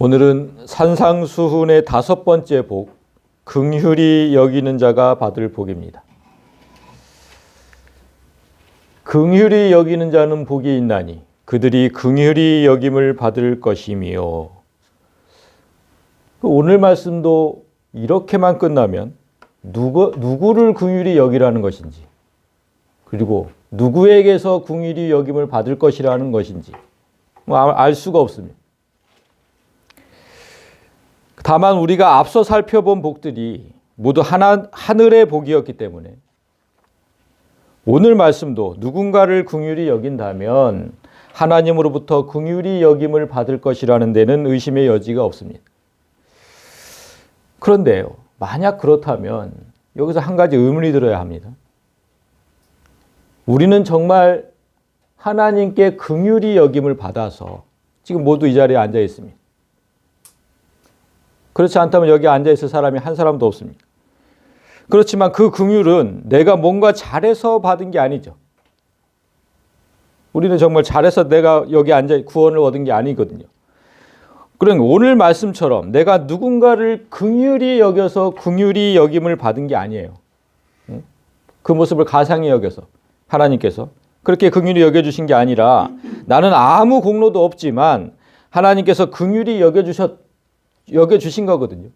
오늘은 산상수훈의 5번째 복, 긍휼히 여기는 자가 받을 복입니다. 긍휼히 여기는 자는 복이 있나니 그들이 긍휼히 여김을 받을 것이며. 오늘 말씀도 이렇게만 끝나면 누구를 긍휼히 여기라는 것인지, 그리고 누구에게서 긍휼히 여김을 받을 것이라는 것인지 알 수가 없습니다. 다만 우리가 앞서 살펴본 복들이 모두 하늘의 복이었기 때문에 오늘 말씀도 누군가를 긍휼히 여긴다면 하나님으로부터 긍휼히 여김을 받을 것이라는 데는 의심의 여지가 없습니다. 그런데요, 만약 그렇다면 여기서 한 가지 의문이 들어야 합니다. 우리는 정말 하나님께 긍휼히 여김을 받아서 지금 모두 이 자리에 앉아 있습니다. 그렇지 않다면 여기 앉아있을 사람이 한 사람도 없습니다. 그렇지만 그 긍휼은 내가 뭔가 잘해서 받은 게 아니죠. 우리는 정말 잘해서 내가 여기 앉아 구원을 얻은 게 아니거든요. 그러니까 오늘 말씀처럼 내가 누군가를 긍휼히 여겨서 긍휼히 여김을 받은 게 아니에요. 그 모습을 가상히 여겨서 하나님께서 그렇게 긍휼히 여겨주신 게 아니라 나는 아무 공로도 없지만 하나님께서 긍휼히 여겨주신 거거든요.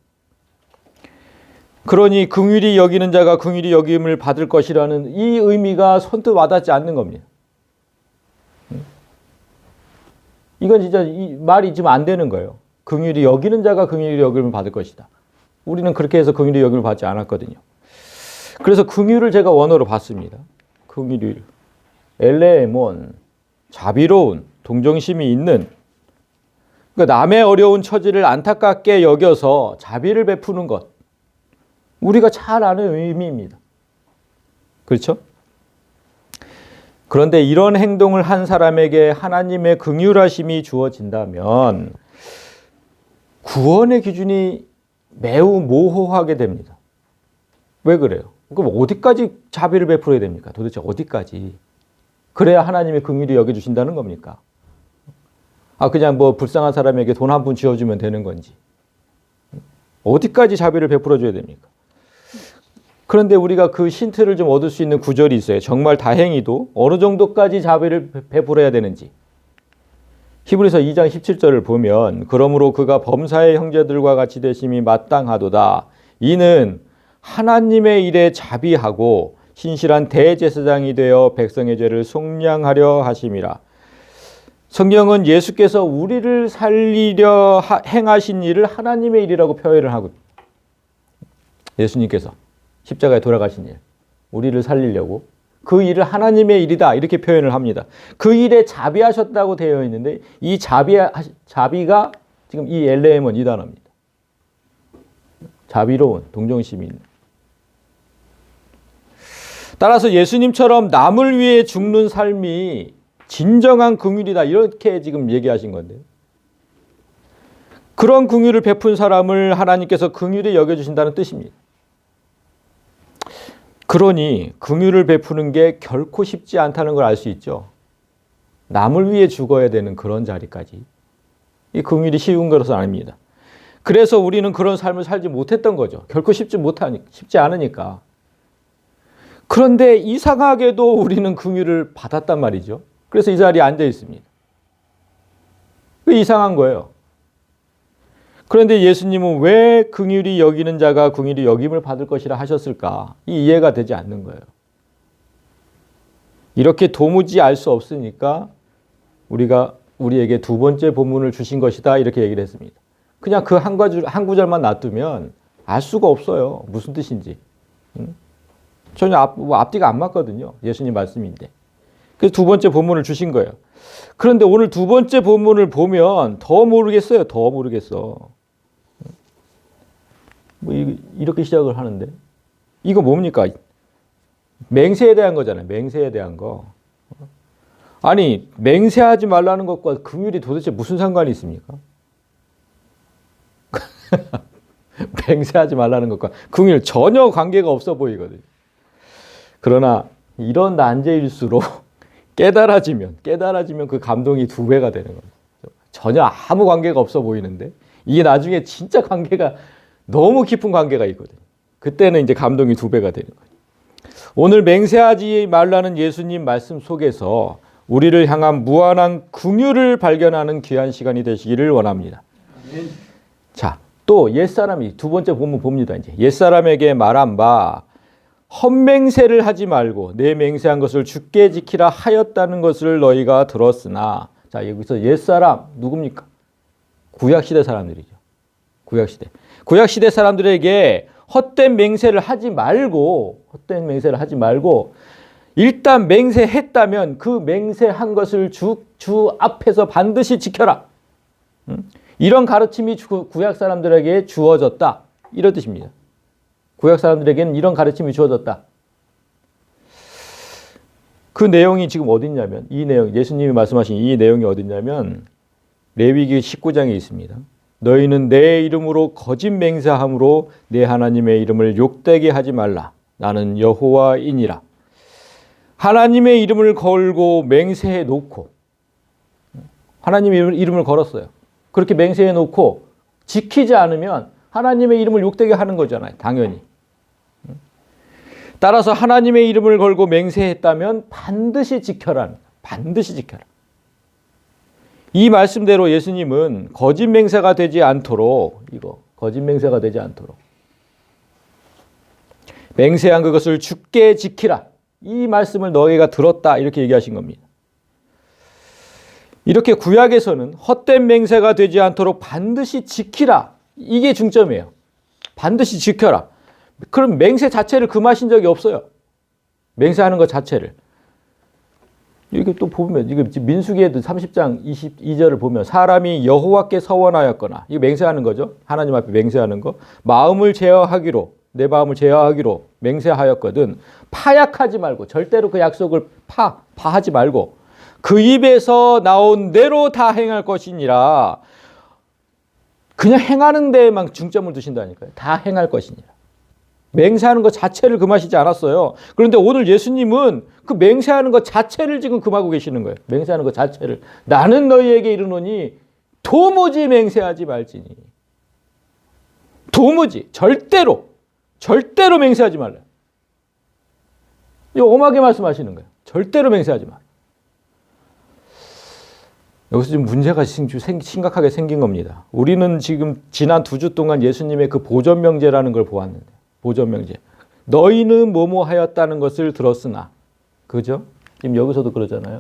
그러니 긍휼히 여기는 자가 긍휼히 여김을 받을 것이라는 이 의미가 선뜻 와닿지 않는 겁니다. 이건 진짜 이 말이 지금 안 되는 거예요. 긍휼히 여기는 자가 긍휼히 여김을 받을 것이다. 우리는 그렇게 해서 긍휼히 여김을 받지 않았거든요. 그래서 긍휼을 제가 원어로 봤습니다. 긍휼이 엘레몬, 자비로운, 동정심이 있는, 그러니까 남의 어려운 처지를 안타깝게 여겨서 자비를 베푸는 것. 우리가 잘 아는 의미입니다. 그렇죠? 그런데 이런 행동을 한 사람에게 하나님의 긍휼하심이 주어진다면 구원의 기준이 매우 모호하게 됩니다. 왜 그래요? 그럼 어디까지 자비를 베풀어야 됩니까? 도대체 어디까지? 그래야 하나님의 긍휼히 여겨주신다는 겁니까? 그냥 불쌍한 사람에게 돈 한 푼 쥐어주면 되는 건지. 어디까지 자비를 베풀어줘야 됩니까? 그런데 우리가 그 힌트를 좀 얻을 수 있는 구절이 있어요. 정말 다행히도 어느 정도까지 자비를 베풀어야 되는지. 히브리서 2장 17절을 보면 그러므로 그가 범사의 형제들과 같이 되심이 마땅하도다. 이는 하나님의 일에 자비하고 신실한 대제사장이 되어 백성의 죄를 속량하려 하심이라. 성경은 예수께서 우리를 살리려 행하신 일을 하나님의 일이라고 표현을 하고, 예수님께서 십자가에 돌아가신 일, 우리를 살리려고 그 일을 하나님의 일이다 이렇게 표현을 합니다. 그 일에 자비하셨다고 되어 있는데 이 자비가 지금 이 엘레몬 이 단어입니다. 자비로운, 동정심이 있는. 따라서 예수님처럼 남을 위해 죽는 삶이 진정한 긍휼이다 이렇게 지금 얘기하신 건데요. 그런 긍휼을 베푼 사람을 하나님께서 긍휼히 여겨주신다는 뜻입니다. 그러니 긍휼을 베푸는 게 결코 쉽지 않다는 걸 알 수 있죠. 남을 위해 죽어야 되는 그런 자리까지. 이 긍휼이 쉬운 것은 아닙니다. 그래서 우리는 그런 삶을 살지 못했던 거죠. 결코 쉽지 않으니까. 그런데 이상하게도 우리는 긍휼을 받았단 말이죠. 그래서 이 자리에 앉아 있습니다. 이상한 거예요. 그런데 예수님은 왜 긍휼히 여기는 자가 긍휼히 여김을 받을 것이라 하셨을까? 이 이해가 되지 않는 거예요. 이렇게 도무지 알 수 없으니까 우리에게 두 번째 본문을 주신 것이다 이렇게 얘기를 했습니다. 그냥 그 한 구절만 놔두면 알 수가 없어요. 무슨 뜻인지. 전혀 앞뒤가 안 맞거든요. 예수님 말씀인데. 그래서 두 번째 본문을 주신 거예요. 그런데 오늘 두 번째 본문을 보면 더 모르겠어요. 더 모르겠어. 이렇게 시작을 하는데 이거 뭡니까? 맹세에 대한 거잖아요. 맹세에 대한 거. 아니 맹세하지 말라는 것과 긍휼이 도대체 무슨 상관이 있습니까? 맹세하지 말라는 것과 긍휼 전혀 관계가 없어 보이거든요. 그러나 이런 난제일수록 깨달아지면 그 감동이 2배가 되는 거예요. 전혀 아무 관계가 없어 보이는데 이게 나중에 진짜 관계가 너무 깊은 관계가 있거든요. 그때는 이제 감동이 2배가 되는 거예요. 오늘 맹세하지 말라는 예수님 말씀 속에서 우리를 향한 무한한 긍휼을 발견하는 귀한 시간이 되시기를 원합니다. 자, 또 옛사람이 두 번째 보면 봅니다. 이제 옛사람에게 말한 바 헛맹세를 하지 말고 내 맹세한 것을 주께 지키라 하였다는 것을 너희가 들었으나, 자, 여기서 옛사람 누굽니까? 구약시대 사람들이죠. 구약시대 사람들에게 헛된 맹세를 하지 말고 일단 맹세했다면 그 맹세한 것을 주 앞에서 반드시 지켜라. 이런 가르침이 구약 사람들에게 주어졌다. 이런 뜻입니다. 구약 사람들에게는 이런 가르침이 주어졌다. 그 내용이 지금 어디 있냐면, 이 내용, 예수님이 말씀하신 이 내용이 어디 있냐면 레위기 19장에 있습니다. 너희는 내 이름으로 거짓 맹세함으로 내 하나님의 이름을 욕되게 하지 말라. 나는 여호와이니라. 하나님의 이름을 걸고 맹세해 놓고, 하나님의 이름을 걸었어요. 그렇게 맹세해 놓고 지키지 않으면 하나님의 이름을 욕되게 하는 거잖아요. 당연히. 따라서 하나님의 이름을 걸고 맹세했다면 반드시 지켜라. 반드시 지켜라. 이 말씀대로 예수님은 거짓 맹세가 되지 않도록, 맹세한 그것을 주께 지키라. 이 말씀을 너희가 들었다. 이렇게 얘기하신 겁니다. 이렇게 구약에서는 헛된 맹세가 되지 않도록 반드시 지키라. 이게 중점이에요. 반드시 지켜라. 그럼 맹세 자체를 금하신 적이 없어요. 맹세하는 것 자체를. 이게 또 보면, 이거 민수기에도 30장 22절을 보면 사람이 여호와께 서원하였거나, 이거 맹세하는 거죠. 하나님 앞에 맹세하는 거. 마음을 제어하기로, 내 마음을 제어하기로 맹세하였거든 파약하지 말고, 절대로 그 약속을 파하지 말고 그 입에서 나온 대로 다 행할 것이니라. 그냥 행하는 데에만 중점을 두신다니까요. 다 행할 것이니라. 맹세하는 것 자체를 금하시지 않았어요. 그런데 오늘 예수님은 그 맹세하는 것 자체를 지금 금하고 계시는 거예요. 맹세하는 것 자체를. 나는 너희에게 이르노니 도무지 맹세하지 말지니. 도무지, 절대로 맹세하지 말라. 이거 엄하게 말씀하시는 거예요. 절대로 맹세하지 마. 여기서 지금 문제가 심각하게 생긴 겁니다. 우리는 지금 지난 2주 동안 예수님의 그 보전명제라는 걸 보았는데, 보전명제. 너희는 뭐뭐 하였다는 것을 들었으나, 그죠? 지금 여기서도 그러잖아요.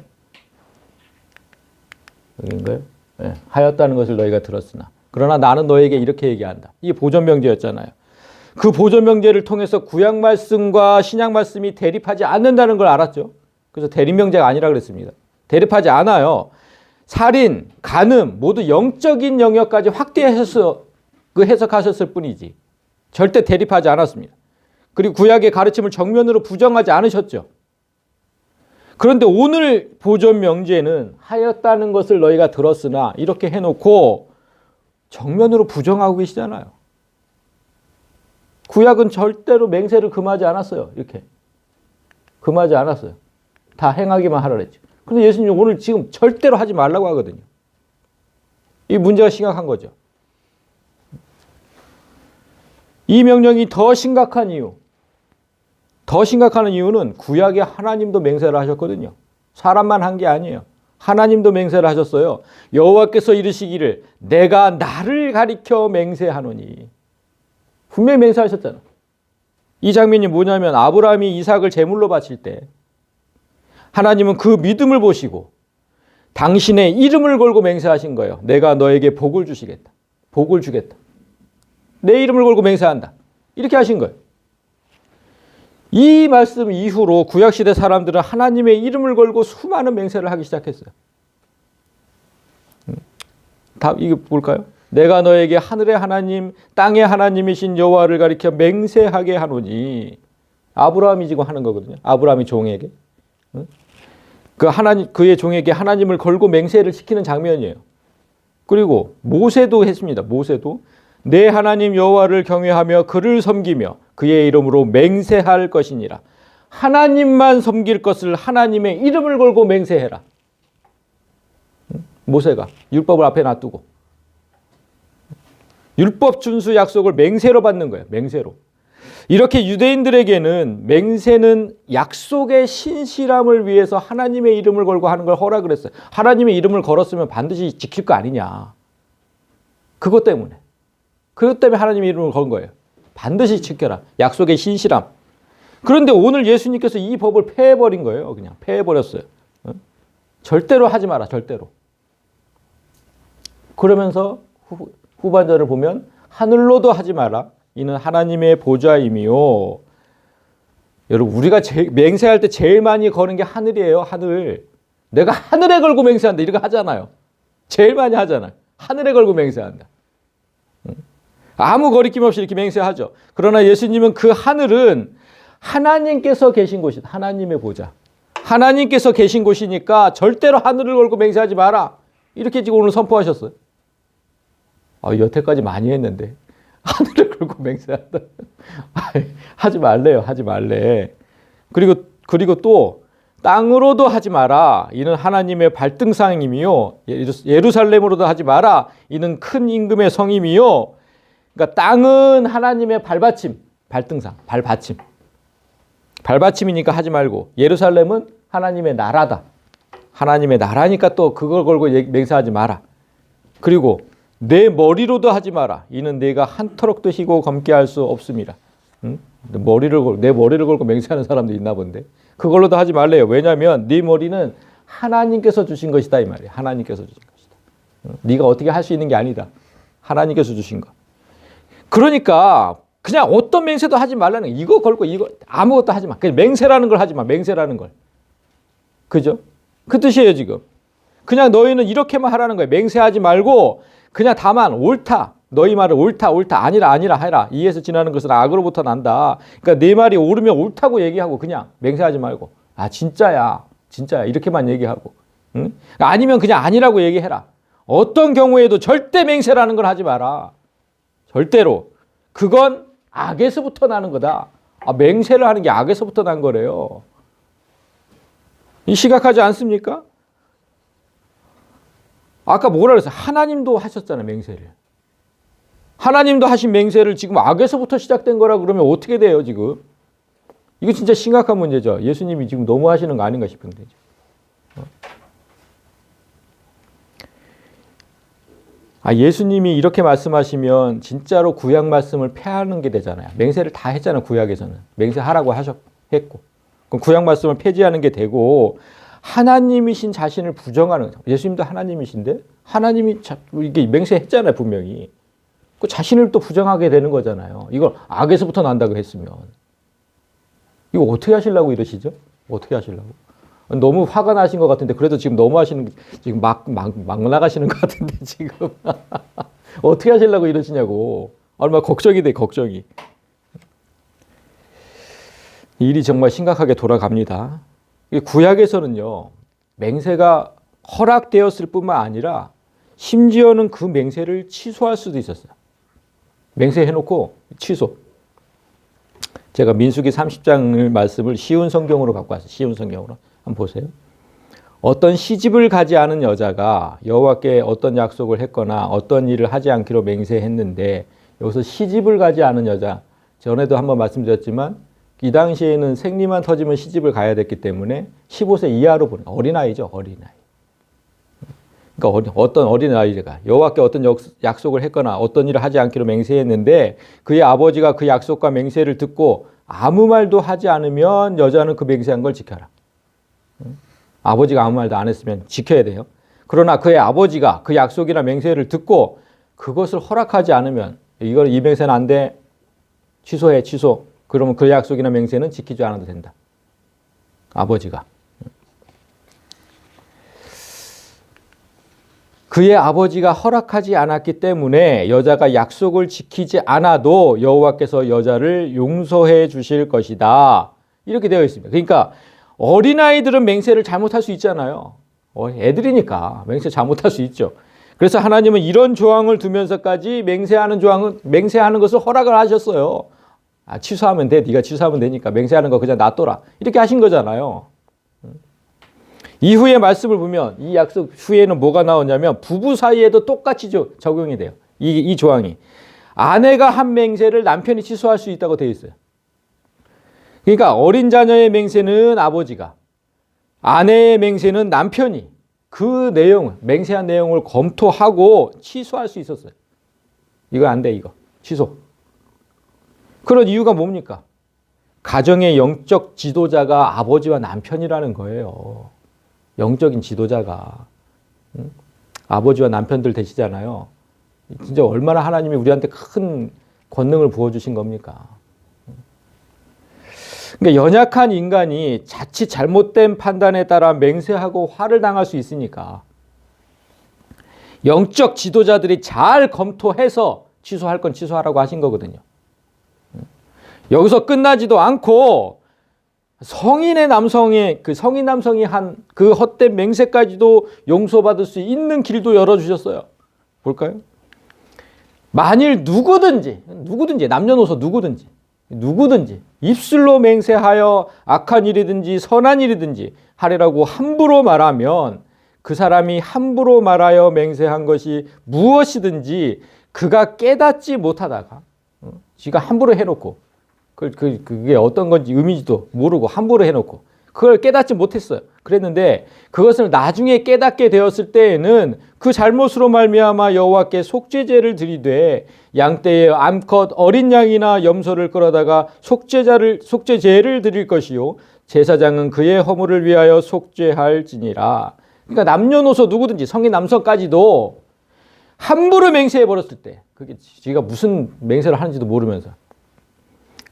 여기인가요? 네. 하였다는 것을 너희가 들었으나, 그러나 나는 너에게 이렇게 얘기한다. 이게 보전명제였잖아요. 그 보전명제를 통해서 구약 말씀과 신약 말씀이 대립하지 않는다는 걸 알았죠. 그래서 대립명제가 아니라 그랬습니다. 대립하지 않아요. 살인, 간음 모두 영적인 영역까지 확대해서 해석하셨을 뿐이지 절대 대립하지 않았습니다. 그리고 구약의 가르침을 정면으로 부정하지 않으셨죠. 그런데 오늘 보존명제는 하였다는 것을 너희가 들었으나 이렇게 해놓고 정면으로 부정하고 계시잖아요. 구약은 절대로 맹세를 금하지 않았어요. 이렇게 금하지 않았어요. 다 행하기만 하라 그랬죠. 그런데 예수님 오늘 지금 절대로 하지 말라고 하거든요. 이 문제가 심각한 거죠. 이 명령이 더 심각한 이유는 구약의 하나님도 맹세를 하셨거든요. 사람만 한 게 아니에요. 하나님도 맹세를 하셨어요. 여호와께서 이르시기를 내가 나를 가리켜 맹세하노니. 분명히 맹세하셨잖아. 이 장면이 뭐냐면 아브라함이 이삭을 제물로 바칠 때 하나님은 그 믿음을 보시고 당신의 이름을 걸고 맹세하신 거예요. 내가 너에게 복을 주시겠다. 복을 주겠다. 내 이름을 걸고 맹세한다. 이렇게 하신 거예요. 이 말씀 이후로 구약시대 사람들은 하나님의 이름을 걸고 수많은 맹세를 하기 시작했어요. 이게 뭘까요? 내가 너에게 하늘의 하나님, 땅의 하나님이신 여호와를 가리켜 맹세하게 하노니. 아브라함이 지금 하는 거거든요. 아브라함이 종에게. 그의 종에게 하나님을 걸고 맹세를 시키는 장면이에요. 그리고 모세도 했습니다. 모세도 내 하나님 여호와를 경외하며 그를 섬기며 그의 이름으로 맹세할 것이니라. 하나님만 섬길 것을 하나님의 이름을 걸고 맹세해라. 모세가 율법을 앞에 놔두고 율법 준수 약속을 맹세로 받는 거예요. 맹세로. 이렇게 유대인들에게는 맹세는 약속의 신실함을 위해서 하나님의 이름을 걸고 하는 걸 허락을 했어요. 하나님의 이름을 걸었으면 반드시 지킬 거 아니냐. 그것 때문에 하나님의 이름을 건 거예요. 반드시 지켜라. 약속의 신실함. 그런데 오늘 예수님께서 이 법을 폐해버린 거예요. 그냥 폐해버렸어요. 절대로 하지 마라. 절대로. 그러면서 후반절을 보면 하늘로도 하지 마라. 이는 하나님의 보좌임이요. 여러분 우리가 맹세할 때 제일 많이 거는 게 하늘이에요. 하늘. 내가 하늘에 걸고 맹세한다. 이런 거 하잖아요. 제일 많이 하잖아요. 하늘에 걸고 맹세한다. 아무 거리낌 없이 이렇게 맹세하죠. 그러나 예수님은 그 하늘은 하나님께서 계신 곳이다. 하나님의 보좌. 하나님께서 계신 곳이니까 절대로 하늘을 걸고 맹세하지 마라. 이렇게 지금 오늘 선포하셨어요. 여태까지 많이 했는데 하늘을 걸고 맹세한다. 하지 말래요. 하지 말래. 그리고 또 땅으로도 하지 마라. 이는 하나님의 발등상임이요. 예루살렘으로도 하지 마라. 이는 큰 임금의 성임이요. 그러니까 땅은 하나님의 발받침, 발등상, 발받침. 발받침이니까 하지 말고 예루살렘은 하나님의 나라다. 하나님의 나라니까 또 그걸 걸고 맹세하지 마라. 그리고 내 머리로도 하지 마라. 이는 내가 한 터럭도 희고 검게 할 수 없습니다. 응? 내 머리를 걸고 맹세하는 사람도 있나 본데. 그걸로도 하지 말래요. 왜냐하면 네 머리는 하나님께서 주신 것이다 이 말이에요. 하나님께서 주신 것이다. 응? 네가 어떻게 할 수 있는 게 아니다. 하나님께서 주신 것. 그러니까 그냥 어떤 맹세도 하지 말라는 거예요. 이거 걸고 이거 아무것도 하지 마. 그냥 맹세라는 걸 하지 마. 맹세라는 걸. 그죠? 그 뜻이에요 지금. 그냥 너희는 이렇게만 하라는 거예요. 맹세하지 말고 그냥 다만 옳다. 너희 말을 옳다 아니라 해라. 이에서 지나는 것은 악으로부터 난다. 그러니까 내 말이 옳으면 옳다고 얘기하고 그냥 맹세하지 말고 진짜야 이렇게만 얘기하고. 응? 아니면 그냥 아니라고 얘기해라. 어떤 경우에도 절대 맹세라는 걸 하지 마라. 절대로. 그건 악에서부터 나는 거다. 맹세를 하는 게 악에서부터 난 거래요. 이 심각하지 않습니까? 아까 뭐라 그랬어요? 하나님도 하셨잖아요, 맹세를. 하나님도 하신 맹세를 지금 악에서부터 시작된 거라 그러면 어떻게 돼요, 지금? 이거 진짜 심각한 문제죠. 예수님이 지금 너무 하시는 거 아닌가 싶은데. 예수님이 이렇게 말씀하시면 진짜로 구약 말씀을 폐하는 게 되잖아요. 맹세를 다 했잖아요, 구약에서는. 맹세하라고 했고. 그럼 구약 말씀을 폐지하는 게 되고 하나님이신 자신을 부정하는 거죠. 예수님도 하나님이신데 하나님이 이게 맹세했잖아요, 분명히. 그 자신을 또 부정하게 되는 거잖아요. 이걸 악에서부터 난다고 했으면. 이거 어떻게 하시려고 이러시죠? 어떻게 하시려고? 너무 화가 나신 것 같은데 그래도 지금 너무 하시는 지금 막 나가시는 것 같은데 지금 어떻게 하시려고 이러시냐고. 얼마나 걱정이 돼, 걱정이. 일이 정말 심각하게 돌아갑니다. 구약에서는요, 맹세가 허락되었을 뿐만 아니라 심지어는 그 맹세를 취소할 수도 있었어요. 맹세해놓고 취소. 제가 민수기 30장 말씀을 쉬운 성경으로 갖고 왔어요. 쉬운 성경으로. 한번 보세요. 어떤 시집을 가지 않은 여자가 여호와께 어떤 약속을 했거나 어떤 일을 하지 않기로 맹세했는데, 여기서 시집을 가지 않은 여자, 전에도 한번 말씀드렸지만 이 당시에는 생리만 터지면 시집을 가야 됐기 때문에 15세 이하로 보는 어린아이죠. 어린아이. 그러니까 어떤 어린아이가 여호와께 어떤 약속을 했거나 어떤 일을 하지 않기로 맹세했는데 그의 아버지가 그 약속과 맹세를 듣고 아무 말도 하지 않으면 여자는 그 맹세한 걸 지켜라. 아버지가 아무 말도 안 했으면 지켜야 돼요. 그러나 그의 아버지가 그 약속이나 맹세를 듣고 그것을 허락하지 않으면 이 맹세는 안 돼. 취소해, 취소. 그러면 그 약속이나 맹세는 지키지 않아도 된다. 아버지가. 그의 아버지가 허락하지 않았기 때문에 여자가 약속을 지키지 않아도 여호와께서 여자를 용서해 주실 것이다. 이렇게 되어 있습니다. 그러니까 어린아이들은 맹세를 잘못할 수 있잖아요. 애들이니까 맹세 잘못할 수 있죠. 그래서 하나님은 이런 조항을 두면서까지 맹세하는 것을 허락을 하셨어요. 취소하면 돼. 네가 취소하면 되니까 맹세하는 거 그냥 놔둬라. 이렇게 하신 거잖아요. 이후의 말씀을 보면 이 약속 후에는 뭐가 나오냐면 부부 사이에도 똑같이 적용이 돼요. 이 조항이. 아내가 한 맹세를 남편이 취소할 수 있다고 되어 있어요. 그러니까 어린 자녀의 맹세는 아버지가, 아내의 맹세는 남편이 그 내용을, 맹세한 내용을 검토하고 취소할 수 있었어요. 이거 안 돼, 이거. 취소. 그런 이유가 뭡니까? 가정의 영적 지도자가 아버지와 남편이라는 거예요. 영적인 지도자가. 아버지와 남편들 되시잖아요. 진짜 얼마나 하나님이 우리한테 큰 권능을 부어주신 겁니까? 그러니까 연약한 인간이 자칫 잘못된 판단에 따라 맹세하고 화를 당할 수 있으니까 영적 지도자들이 잘 검토해서 취소할 건 취소하라고 하신 거거든요. 여기서 끝나지도 않고 성인 남성이 한 그 헛된 맹세까지도 용서받을 수 있는 길도 열어주셨어요. 볼까요? 만일 누구든지 남녀노소 누구든지 입술로 맹세하여 악한 일이든지 선한 일이든지 하리라고 함부로 말하면 그 사람이 함부로 말하여 맹세한 것이 무엇이든지 그가 깨닫지 못하다가 지가 함부로 해놓고 그게 어떤 건지 의미지도 모르고 함부로 해놓고 그걸 깨닫지 못했어요. 그랬는데 그것을 나중에 깨닫게 되었을 때에는 그 잘못으로 말미암아 여호와께 속죄제를 드리되 양떼의 암컷 어린 양이나 염소를 끌어다가 속죄제를 드릴 것이요 제사장은 그의 허물을 위하여 속죄할지니라. 그러니까 남녀노소 누구든지 성인 남성까지도 함부로 맹세해 버렸을 때 그게 지가 무슨 맹세를 하는지도 모르면서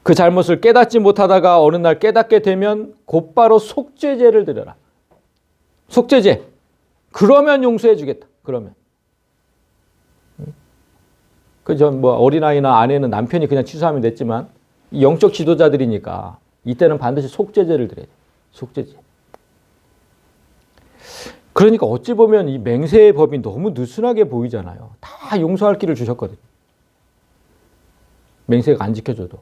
그 잘못을 깨닫지 못하다가 어느 날 깨닫게 되면 곧바로 속죄제를 드려라. 속죄제. 그러면 용서해 주겠다. 그러면. 어린아이나 아내는 남편이 그냥 취소하면 됐지만 영적 지도자들이니까 이때는 반드시 속죄제를 드려야 돼. 속죄제. 그러니까 어찌 보면 이 맹세의 법이 너무 느슨하게 보이잖아요. 다 용서할 길을 주셨거든요. 맹세가 안 지켜져도.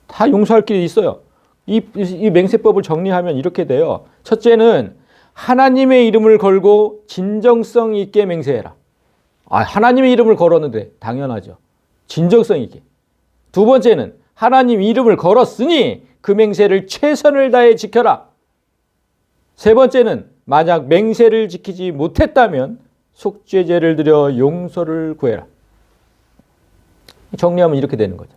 다 용서할 길이 있어요. 이 맹세법을 정리하면 이렇게 돼요. 첫째는 하나님의 이름을 걸고 진정성 있게 맹세해라. 하나님의 이름을 걸었는데 당연하죠. 진정성 있게. 두 번째는 하나님 이름을 걸었으니 그 맹세를 최선을 다해 지켜라. 세 번째는 만약 맹세를 지키지 못했다면 속죄제를 드려 용서를 구해라. 정리하면 이렇게 되는 거죠.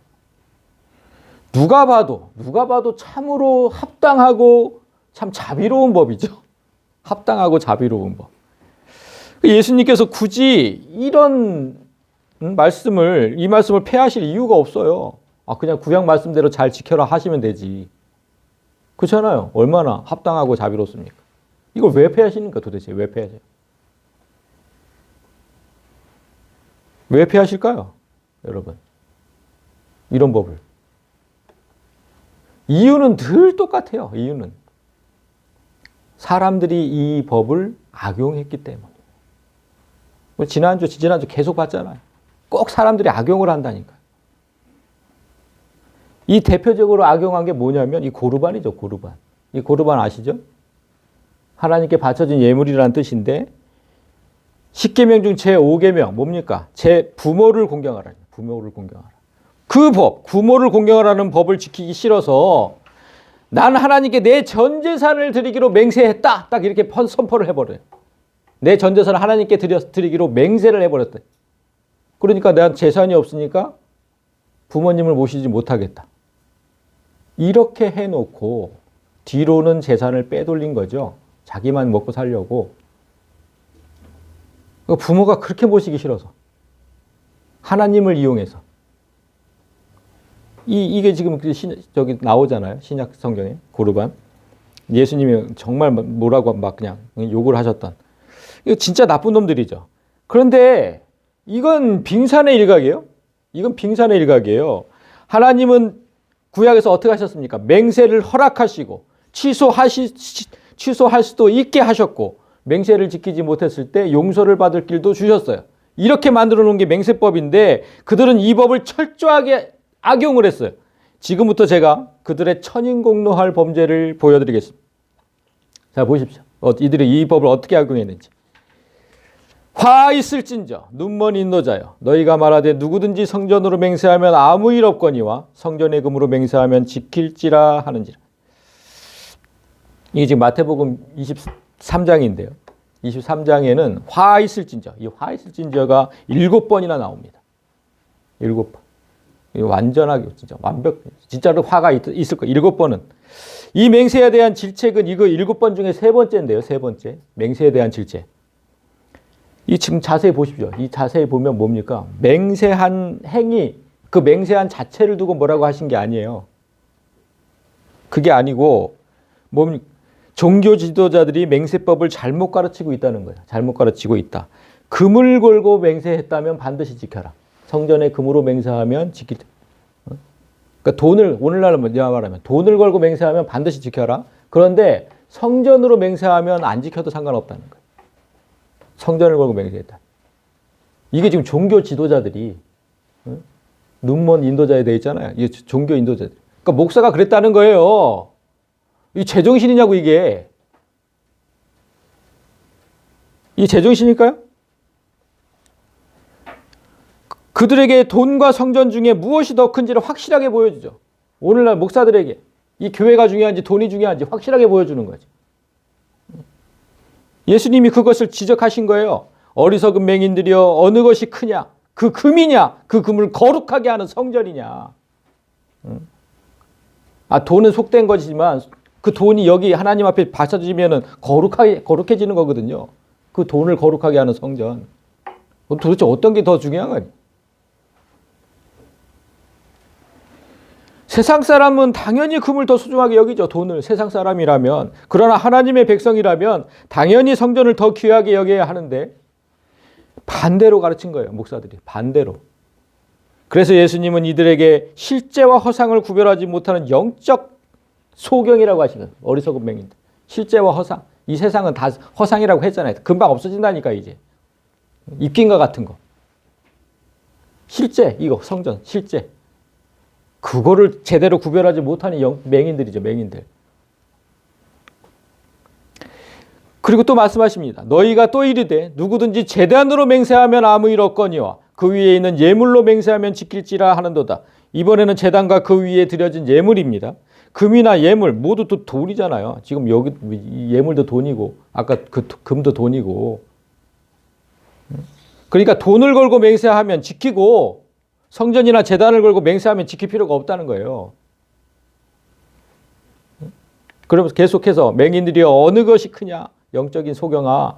누가 봐도 참으로 합당하고 참 자비로운 법이죠. 합당하고 자비로운 법. 예수님께서 굳이 이 말씀을 폐하실 이유가 없어요. 그냥 구약 말씀대로 잘 지켜라 하시면 되지. 그렇잖아요. 얼마나 합당하고 자비롭습니까? 이걸 왜 폐하시니까 도대체 왜 폐하세요? 왜 폐하실까요? 여러분. 이런 법을. 이유는 늘 똑같아요. 이유는. 사람들이 이 법을 악용했기 때문에. 지난주 계속 봤잖아요. 꼭 사람들이 악용을 한다니까요. 이 대표적으로 악용한 게 뭐냐면 이 고르반이죠. 고르반. 이 고르반 아시죠? 하나님께 바쳐진 예물이라는 뜻인데 10계명 중 제5계명 뭡니까? 제 부모를 공경하라. 부모를 공경하라. 그 법, 부모를 공경하라는 법을 지키기 싫어서 난 하나님께 내 전 재산을 드리기로 맹세했다. 딱 이렇게 선포를 해버려요. 내 전 재산을 하나님께 드리기로 맹세를 해버렸대. 그러니까 내가 재산이 없으니까 부모님을 모시지 못하겠다. 이렇게 해놓고 뒤로는 재산을 빼돌린 거죠. 자기만 먹고 살려고. 부모가 그렇게 모시기 싫어서. 하나님을 이용해서. 이게 지금 저기 나오잖아요. 신약 성경에. 고르반. 예수님이 정말 뭐라고 막 그냥 욕을 하셨던. 이거 진짜 나쁜 놈들이죠. 그런데 이건 빙산의 일각이에요. 이건 빙산의 일각이에요. 하나님은 구약에서 어떻게 하셨습니까? 맹세를 허락하시고 취소할 수도 있게 하셨고 맹세를 지키지 못했을 때 용서를 받을 길도 주셨어요. 이렇게 만들어 놓은 게 맹세법인데 그들은 이 법을 철저하게 악용을 했어요. 지금부터 제가 그들의 천인공노할 범죄를 보여드리겠습니다. 자, 보십시오. 이들이 이 법을 어떻게 악용했는지. 화 있을진저 눈먼 인도자여 너희가 말하되 누구든지 성전으로 맹세하면 아무 일 없거니와 성전의 금으로 맹세하면 지킬지라 하는지라. 이게 지금 마태복음 23장인데요. 23장에는 화 있을진저, 이 화 있을진저가 7번이나 나옵니다. 7번. 완전하게 진짜 완벽, 진짜로 화가 있을 거. 7번은. 이 맹세에 대한 질책은 이거 7번 중에 3번째인데요. 3번째. 맹세에 대한 질책. 이 지금 자세히 보십시오. 이 자세히 보면 뭡니까? 맹세한 행위, 그 맹세한 자체를 두고 뭐라고 하신 게 아니에요. 그게 아니고 뭡니까? 종교 지도자들이 맹세법을 잘못 가르치고 있다는 거예요. 잘못 가르치고 있다. 금을 걸고 맹세했다면 반드시 지켜라. 성전에 금으로 맹세하면 지킬. 그러니까 돈을 오늘날 말하면 돈을 걸고 맹세하면 반드시 지켜라. 그런데 성전으로 맹세하면 안 지켜도 상관없다는 거예요. 성전을 걸고 맹세했다. 이게 지금 종교 지도자들이 눈먼 인도자에 대해 있잖아요. 이게 종교 인도자들. 그러니까 목사가 그랬다는 거예요. 이 제정신이냐고 이게. 이 제정신일까요? 그들에게 돈과 성전 중에 무엇이 더 큰지를 확실하게 보여주죠. 오늘날 목사들에게 이 교회가 중요한지 돈이 중요한지 확실하게 보여주는 거지. 예수님이 그것을 지적하신 거예요. 어리석은 맹인들이여 어느 것이 크냐? 그 금이냐? 그 금을 거룩하게 하는 성전이냐? 돈은 속된 것이지만 그 돈이 여기 하나님 앞에 바쳐지면은 거룩해지는 거거든요. 그 돈을 거룩하게 하는 성전. 도대체 어떤 게 더 중요한 거니? 세상 사람은 당연히 금을 더 소중하게 여기죠. 돈을. 세상 사람이라면. 그러나 하나님의 백성이라면 당연히 성전을 더 귀하게 여겨야 하는데 반대로 가르친 거예요. 목사들이. 반대로. 그래서 예수님은 이들에게 실제와 허상을 구별하지 못하는 영적 소경이라고 하시거든요. 어리석은 맹인들. 실제와 허상. 이 세상은 다 허상이라고 했잖아요. 금방 없어진다니까 이제. 입긴과 같은 거. 실제. 이거 성전. 실제. 그거를 제대로 구별하지 못하는 맹인들이죠. 맹인들. 그리고 또 말씀하십니다. 너희가 또 이르되 누구든지 제단으로 맹세하면 아무 일 없거니와 그 위에 있는 예물로 맹세하면 지킬지라 하는도다. 이번에는 제단과 그 위에 드려진 예물입니다. 금이나 예물 모두 또 돈이잖아요. 지금 여기 예물도 돈이고 아까 그 금도 돈이고. 그러니까 돈을 걸고 맹세하면 지키고 성전이나 제단을 걸고 맹세하면 지킬 필요가 없다는 거예요. 그러면서 계속해서 맹인들이 어느 것이 크냐? 영적인 소경아.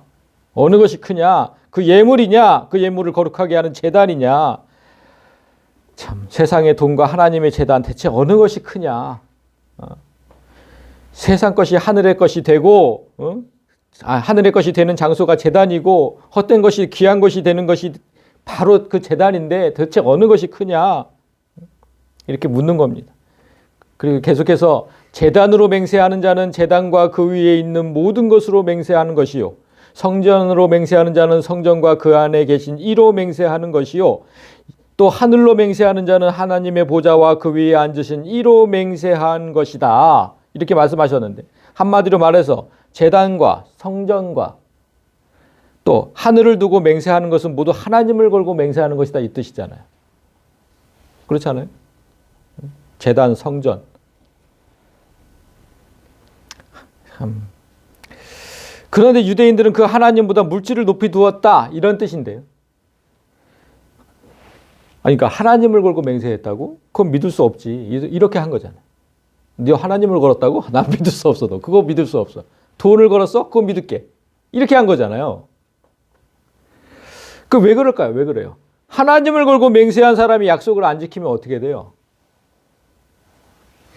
어느 것이 크냐? 그 예물이냐? 그 예물을 거룩하게 하는 제단이냐? 참 세상의 돈과 하나님의 제단 대체 어느 것이 크냐? 세상 것이 하늘의 것이 되고 하늘의 것이 되는 장소가 제단이고 헛된 것이 귀한 것이 되는 것이 바로 그 제단인데 대체 어느 것이 크냐? 이렇게 묻는 겁니다. 그리고 계속해서 제단으로 맹세하는 자는 제단과 그 위에 있는 모든 것으로 맹세하는 것이요. 성전으로 맹세하는 자는 성전과 그 안에 계신 이로 맹세하는 것이요. 또 하늘로 맹세하는 자는 하나님의 보좌와 그 위에 앉으신 이로 맹세한 것이다. 이렇게 말씀하셨는데 한마디로 말해서 제단과 성전과 또 하늘을 두고 맹세하는 것은 모두 하나님을 걸고 맹세하는 것이다 이 뜻이잖아요. 그렇지 않아요? 제단, 성전. 그런데 유대인들은 그 하나님보다 물질을 높이 두었다 이런 뜻인데요. 그러니까 하나님을 걸고 맹세했다고? 그건 믿을 수 없지. 이렇게 한 거잖아요. 네 하나님을 걸었다고? 난 믿을 수 없어. 너 그거 믿을 수 없어. 돈을 걸었어? 그거 믿을게. 이렇게 한 거잖아요. 그 왜 그럴까요? 왜 그래요? 하나님을 걸고 맹세한 사람이 약속을 안 지키면 어떻게 돼요?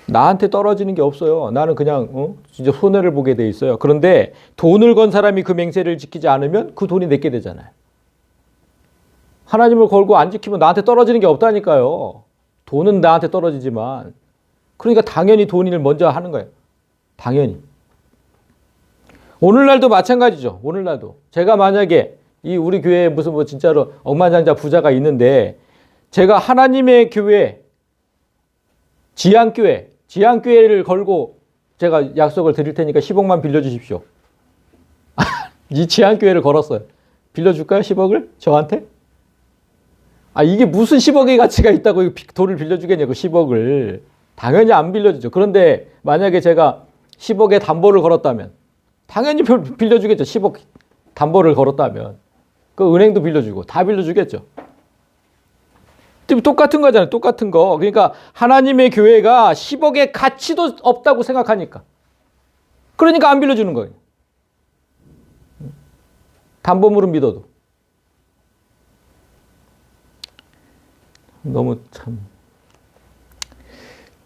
나한테 떨어지는 게 없어요. 나는 그냥 진짜 손해를 보게 돼 있어요. 그런데 돈을 건 사람이 그 맹세를 지키지 않으면 그 돈이 내게 되잖아요. 하나님을 걸고 안 지키면 나한테 떨어지는 게 없다니까요. 돈은 나한테 떨어지지만 그러니까 당연히 돈을 먼저 하는 거예요. 당연히. 오늘날도 마찬가지죠. 오늘날도. 제가 만약에 이 우리 교회에 무슨 진짜로 억만장자 부자가 있는데 제가 하나님의 교회 지향교회를 걸고 제가 약속을 드릴 테니까 10억만 빌려주십시오. 이 지향교회를 걸었어요. 빌려줄까요? 10억을? 저한테? 이게 무슨 10억의 가치가 있다고 돈을 빌려주겠냐고, 10억을. 당연히 안 빌려주죠. 그런데 만약에 제가 10억의 담보를 걸었다면 당연히 빌려주겠죠. 10억 담보를 걸었다면. 그 은행도 빌려주고 다 빌려주겠죠. 똑같은 거잖아요. 똑같은 거. 그러니까 하나님의 교회가 10억의 가치도 없다고 생각하니까. 그러니까 안 빌려주는 거예요. 담보물은 믿어도. 너무 참.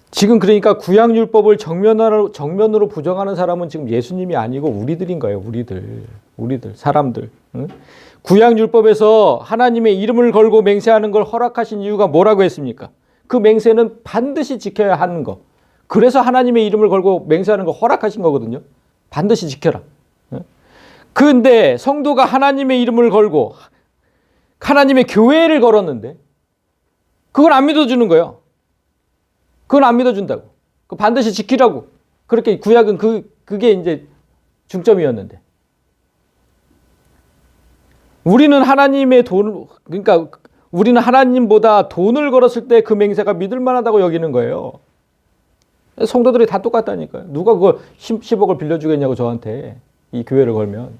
지금 그러니까 구약율법을 정면으로 부정하는 사람은 지금 예수님이 아니고 우리들인 거예요. 우리들 사람들. 응? 구약율법에서 하나님의 이름을 걸고 맹세하는 걸 허락하신 이유가 뭐라고 했습니까? 그 맹세는 반드시 지켜야 하는 거. 그래서 하나님의 이름을 걸고 맹세하는 걸 허락하신 거거든요. 반드시 지켜라. 그런데 성도가 하나님의 이름을 걸고 하나님의 교회를 걸었는데 그걸 안 믿어주는 거예요. 그건 안 믿어준다고. 반드시 지키라고. 그렇게 구약은 그게 이제 중점이었는데. 우리는 그러니까 우리는 하나님보다 돈을 걸었을 때 그 맹세가 믿을 만하다고 여기는 거예요. 성도들이 다 똑같다니까요. 누가 그걸 10억을 빌려주겠냐고 저한테 이 교회를 걸면.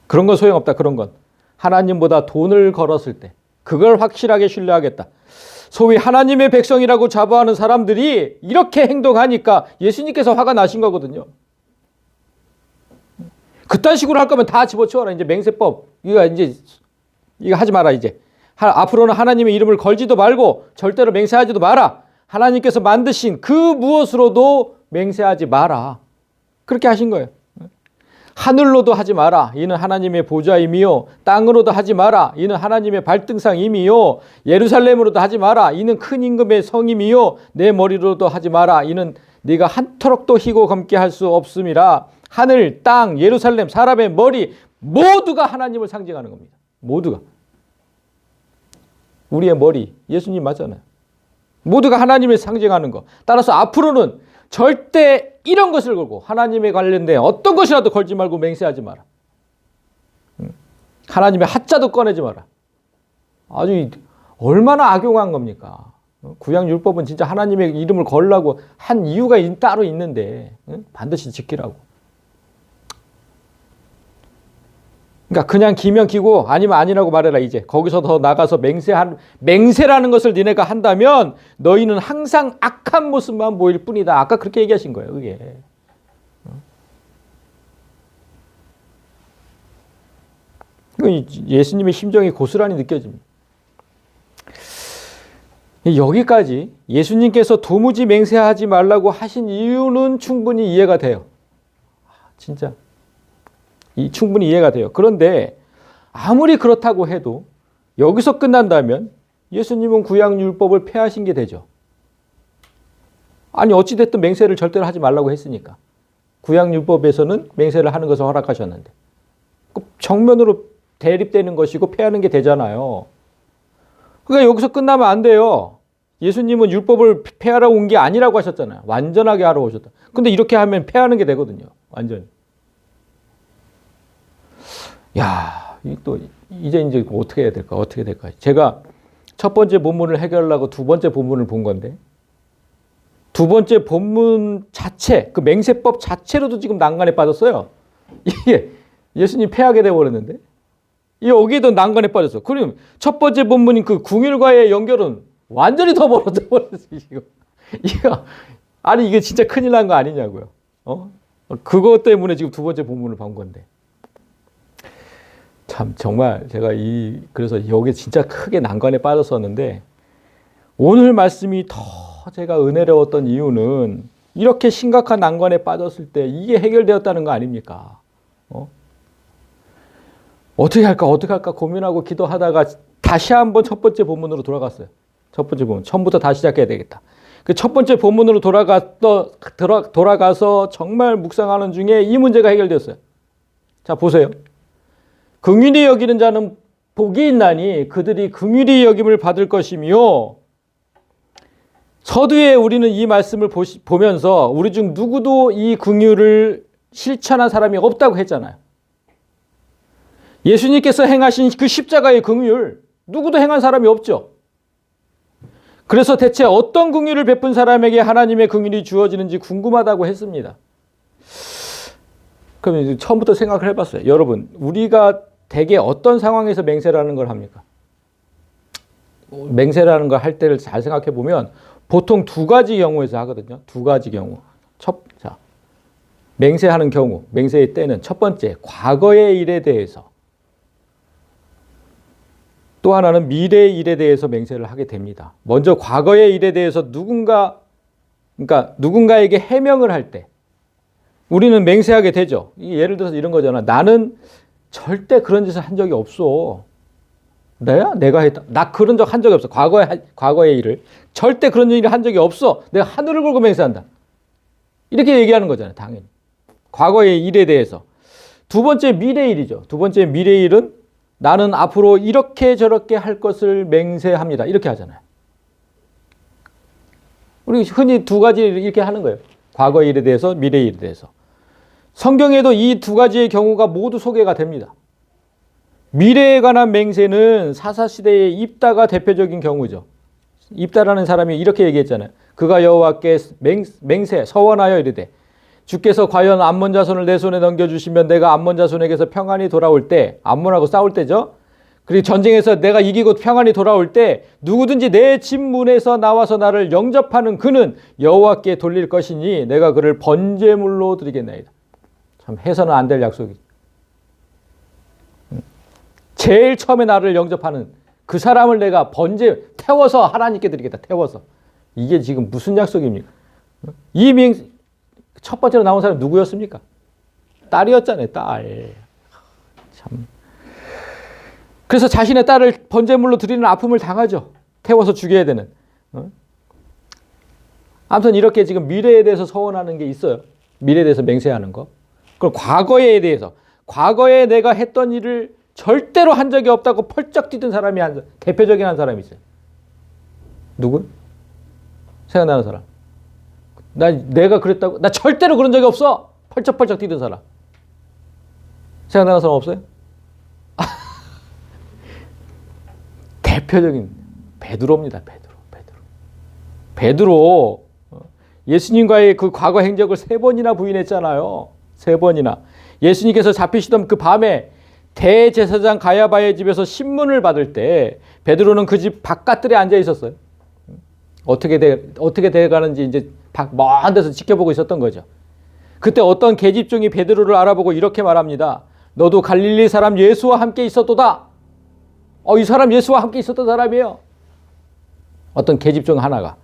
그런 건 소용없다. 그런 건. 하나님보다 돈을 걸었을 때 그걸 확실하게 신뢰하겠다. 소위 하나님의 백성이라고 자부하는 사람들이 이렇게 행동하니까 예수님께서 화가 나신 거거든요. 그딴 식으로 할 거면 다 집어치워라. 이제 맹세법. 이거 하지 마라, 이제. 앞으로는 하나님의 이름을 걸지도 말고 절대로 맹세하지도 마라. 하나님께서 만드신 그 무엇으로도 맹세하지 마라. 그렇게 하신 거예요. 하늘로도 하지 마라. 이는 하나님의 보좌임이요. 땅으로도 하지 마라. 이는 하나님의 발등상임이요. 예루살렘으로도 하지 마라. 이는 큰 임금의 성임이요. 내 머리로도 하지 마라. 이는 네가 한터럭도 희고 검게 할 수 없음이라. 하늘, 땅, 예루살렘, 사람의 머리 모두가 하나님을 상징하는 겁니다. 모두가. 우리의 머리, 예수님 맞잖아요. 모두가 하나님을 상징하는 거. 따라서 앞으로는 절대 이런 것을 걸고 하나님에 관련된 어떤 것이라도 걸지 말고 맹세하지 마라. 하나님의 하자도 꺼내지 마라. 아주 얼마나 악용한 겁니까? 구약율법은 진짜 하나님의 이름을 걸라고 한 이유가 따로 있는데 반드시 지키라고. 그러니까 그냥 기면 기고 아니면 아니라고 말해라. 이제 거기서 더 나가서 맹세라는 것을 니네가 한다면 너희는 항상 악한 모습만 보일 뿐이다. 아까 그렇게 얘기하신 거예요. 그게. 예수님의 심정이 고스란히 느껴집니다. 여기까지 예수님께서 도무지 맹세하지 말라고 하신 이유는 충분히 이해가 돼요. 진짜. 충분히 이해가 돼요. 그런데 아무리 그렇다고 해도 여기서 끝난다면 예수님은 구약율법을 폐하신 게 되죠. 아니 어찌됐든 맹세를 절대로 하지 말라고 했으니까. 구약율법에서는 맹세를 하는 것을 허락하셨는데 정면으로 대립되는 것이고 폐하는 게 되잖아요. 그러니까 여기서 끝나면 안 돼요. 예수님은 율법을 폐하러 온 게 아니라고 하셨잖아요. 완전하게 하러 오셨다. 근데 이렇게 하면 폐하는 게 되거든요. 완전히. 야, 이제 어떻게 해야 될까? 어떻게 될까? 제가 첫 번째 본문을 해결하려고 두 번째 본문을 본 건데, 두 번째 본문 자체, 그 맹세법 자체로도 지금 난간에 빠졌어요. 이게 예수님 폐하게 돼버렸는데, 여기에도 난간에 빠졌어. 그럼 첫 번째 본문인 그 궁율과의 연결은 완전히 더 벌어져 버렸어. 아니 이게 진짜 큰일 난 거 아니냐고요. 그것 때문에 지금 두 번째 본문을 본 건데. 참 정말 제가 그래서 여기 진짜 크게 난관에 빠졌었는데 오늘 말씀이 더 제가 은혜로웠던 이유는 이렇게 심각한 난관에 빠졌을 때 이게 해결되었다는 거 아닙니까? 어떻게 할까 고민하고 기도하다가 다시 한번 첫 번째 본문으로 돌아갔어요. 첫 번째 본문 처음부터 다시 시작해야 되겠다. 그 첫 번째 본문으로 돌아가서 정말 묵상하는 중에 이 문제가 해결되었어요. 자 보세요. 긍휼히 여기는 자는 복이 있나니 그들이 긍휼히 여김을 받을 것이며, 서두에 우리는 이 말씀을 보면서 우리 중 누구도 이 긍휼을 실천한 사람이 없다고 했잖아요. 예수님께서 행하신 그 십자가의 긍휼 누구도 행한 사람이 없죠. 그래서 대체 어떤 긍휼을 베푼 사람에게 하나님의 긍휼이 주어지는지 궁금하다고 했습니다. 그럼 이제 처음부터 생각을 해봤어요. 여러분, 우리가 대개 어떤 상황에서 맹세라는 걸 합니까? 맹세라는 걸 할 때를 잘 생각해 보면 보통 두 가지 경우에서 하거든요. 두 가지 경우. 자, 맹세하는 경우, 맹세의 때는 첫 번째, 과거의 일에 대해서. 또 하나는 미래의 일에 대해서 맹세를 하게 됩니다. 먼저 과거의 일에 대해서 누군가에게 해명을 할 때 우리는 맹세하게 되죠. 예를 들어서 이런 거잖아. 나는 절대 그런 짓을 한 적이 없어. 내가 했다. 나 그런 적 한 적이 없어. 과거의 일을. 절대 그런 일을 한 적이 없어. 내가 하늘을 걸고 맹세한다. 이렇게 얘기하는 거잖아요. 당연히. 과거의 일에 대해서. 두 번째 미래의 일이죠. 두 번째 미래의 일은 나는 앞으로 이렇게 저렇게 할 것을 맹세합니다. 이렇게 하잖아요. 우리 흔히 두 가지를 이렇게 하는 거예요. 과거의 일에 대해서, 미래의 일에 대해서. 성경에도 이 두 가지의 경우가 모두 소개가 됩니다. 미래에 관한 맹세는 사사시대의 입다가 대표적인 경우죠. 입다라는 사람이 이렇게 얘기했잖아요. 그가 여호와께 맹세, 서원하여 이르되 주께서 과연 암몬 자손을 내 손에 넘겨주시면 내가 암몬 자손에게서 평안히 돌아올 때, 암몬하고 싸울 때죠. 그리고 전쟁에서 내가 이기고 평안히 돌아올 때 누구든지 내 집 문에서 나와서 나를 영접하는 그는 여호와께 돌릴 것이니 내가 그를 번제물로 드리겠나이다. 참 해서는 안 될 약속이죠. 제일 처음에 나를 영접하는 그 사람을 내가 태워서 하나님께 드리겠다. 태워서. 이게 지금 무슨 약속입니까? 첫 번째로 나온 사람이 누구였습니까? 딸이었잖아요. 딸. 참. 그래서 자신의 딸을 번제물로 드리는 아픔을 당하죠. 태워서 죽여야 되는. 아무튼 이렇게 지금 미래에 대해서 서원하는 게 있어요. 미래에 대해서 맹세하는 거. 그럼 과거에 대해서. 과거에 내가 했던 일을 절대로 한 적이 없다고 펄쩍 뛰던 사람이 대표적인 한 사람이 있어요. 누구? 생각나는 사람. 내가 그랬다고? 나 절대로 그런 적이 없어! 펄쩍펄쩍 뛰던 사람. 생각나는 사람 없어요? 대표적인 베드로입니다. 베드로. 예수님과의 그 과거 행적을 3번이나 부인했잖아요. 3번이나. 예수님께서 잡히시던 그 밤에 대제사장 가야바의 집에서 신문을 받을 때 베드로는 그 집 바깥들에 앉아 있었어요. 어떻게 돼가는지 이제 먼 데서 지켜보고 있었던 거죠. 그때 어떤 계집종이 베드로를 알아보고 이렇게 말합니다. 너도 갈릴리 사람 예수와 함께 있었도다. 이 사람 예수와 함께 있었던 사람이에요. 어떤 계집종 하나가.